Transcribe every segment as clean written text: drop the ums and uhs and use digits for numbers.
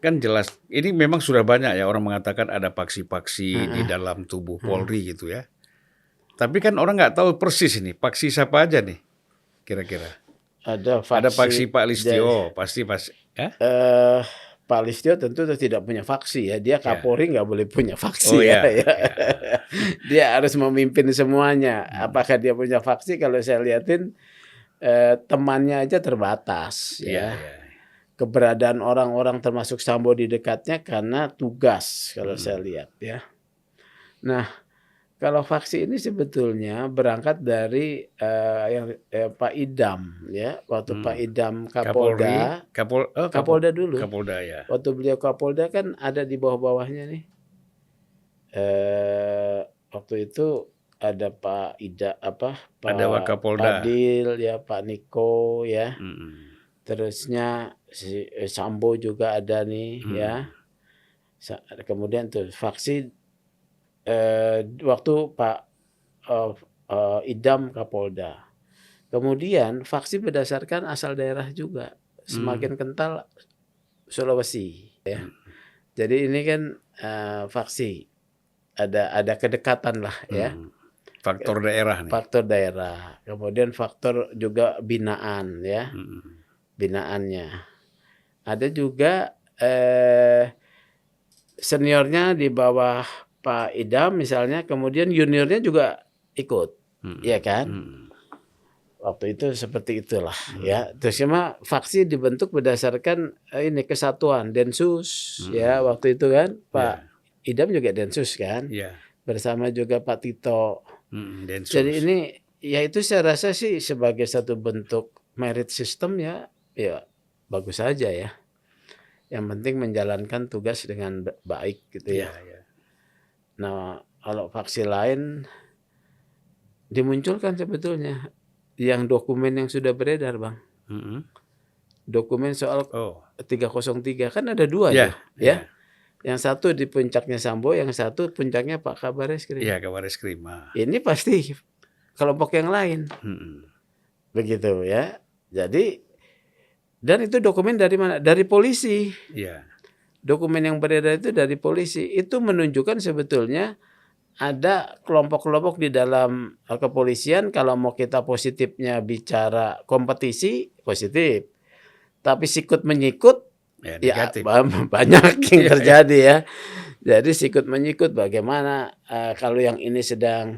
kan jelas ini memang sudah banyak ya orang mengatakan ada paksi-paksi di dalam tubuh Polri gitu ya. Tapi kan orang nggak tahu persis ini paksi siapa aja nih kira-kira. Ada Ada faksi. paksi Pak Listio, pasti ya? Pak Listio tentu tidak punya faksi ya. Dia Ya. Kapolri nggak boleh punya Oh faksi ya. ya, ya. Dia harus memimpin semuanya. Apakah dia punya faksi? Kalau saya lihatin temannya aja terbatas Ya, ya. ya. Keberadaan orang-orang termasuk Sambo di dekatnya karena tugas kalau saya lihat ya. Nah, kalau faksi ini sebetulnya berangkat dari Pak Idam ya. Waktu Pak Idam Kapolda, Kapolda dulu. Kapolda ya. Waktu beliau Kapolda kan ada di bawah-bawahnya nih. Waktu itu ada Pak Pak Ada Wakapolda. Fadil ya, Pak Niko ya. Terusnya si Sambo juga ada nih ya. Kemudian tuh faksi waktu Pak Idam Kapolda. Kemudian faksi berdasarkan asal daerah juga. Semakin kental Sulawesi ya. Jadi ini kan faksi ada kedekatan lah ya. Faktor daerah nih. Faktor daerah. Kemudian faktor juga binaan ya. Binaannya. Ada juga seniornya di bawah Pak Idam misalnya, kemudian juniornya juga ikut, ya kan? Waktu itu seperti itulah ya. Terus cuma faksi dibentuk berdasarkan ini kesatuan Densus ya waktu itu kan. Pak Idam juga Densus kan, bersama juga Pak Tito. Densus. Jadi ini ya itu saya rasa sih sebagai satu bentuk merit system ya bagus saja ya. Yang penting menjalankan tugas dengan baik gitu ya. Nah, kalau faksi lain dimunculkan sebetulnya yang dokumen yang sudah beredar, Bang. Dokumen soal 303 kan ada dua tuh, ya. Yang satu di puncaknya Sambo, yang satu puncaknya Pak Kabar Eskrim. Iya, Kabar Eskrim. Ini pasti kelompok yang lain. Begitu ya. Jadi dan itu dokumen dari mana? Dari polisi. Iya. Dokumen yang beredar itu dari polisi. Itu menunjukkan sebetulnya ada kelompok-kelompok di dalam kepolisian. Kalau mau kita positifnya bicara kompetisi, positif. Tapi sikut menyikut, ya banyak yang terjadi ya. Jadi sikut menyikut bagaimana kalau yang ini sedang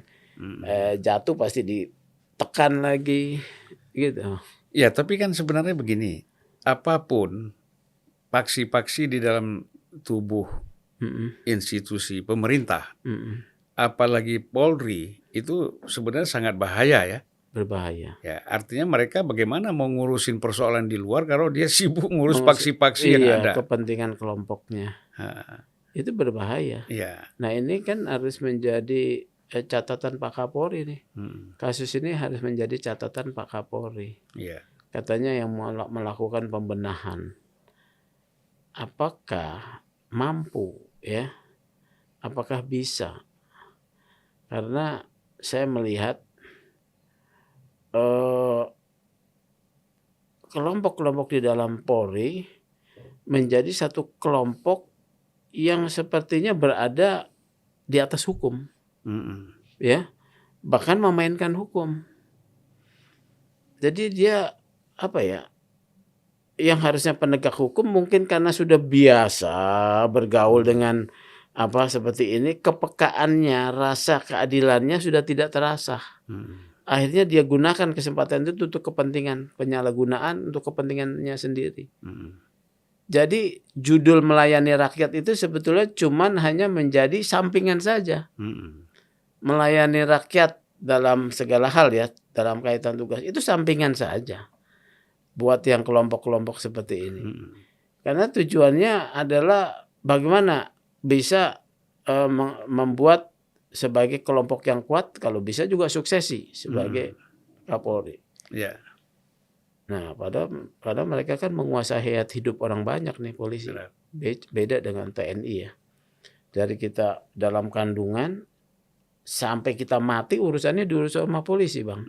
jatuh pasti ditekan lagi gitu. Ya, tapi kan sebenarnya begini. Apapun paksi-paksi di dalam tubuh institusi pemerintah, apalagi Polri, itu sebenarnya sangat bahaya ya. Berbahaya. Ya, artinya mereka bagaimana mau ngurusin persoalan di luar kalau dia sibuk ngurus paksi-paksi yang ada. Kepentingan kelompoknya. Itu berbahaya. Iya. Nah ini kan harus menjadi catatan Pak Kapolri nih. Kasus ini harus menjadi catatan Pak Kapolri. Iya. Katanya yang melakukan pembenahan. Apakah mampu ya? Apakah bisa? Karena saya melihat kelompok-kelompok di dalam Polri menjadi satu kelompok yang sepertinya berada di atas hukum, ya, bahkan memainkan hukum. Jadi dia yang harusnya penegak hukum mungkin karena sudah biasa bergaul dengan seperti ini, kepekaannya, rasa keadilannya sudah tidak terasa. Akhirnya dia gunakan kesempatan itu untuk kepentingan penyalahgunaan untuk kepentingannya sendiri. Jadi judul melayani rakyat itu sebetulnya cuman hanya menjadi sampingan saja. Melayani rakyat dalam segala hal ya, dalam kaitan tugas itu sampingan saja buat yang kelompok-kelompok seperti ini. Karena tujuannya adalah bagaimana bisa membuat sebagai kelompok yang kuat, kalau bisa juga suksesi sebagai Kapolri. Yeah. Nah, padahal mereka kan menguasai hayat hidup orang banyak nih polisi. Beda dengan TNI ya. Dari kita dalam kandungan sampai kita mati urusannya diurus sama polisi, Bang.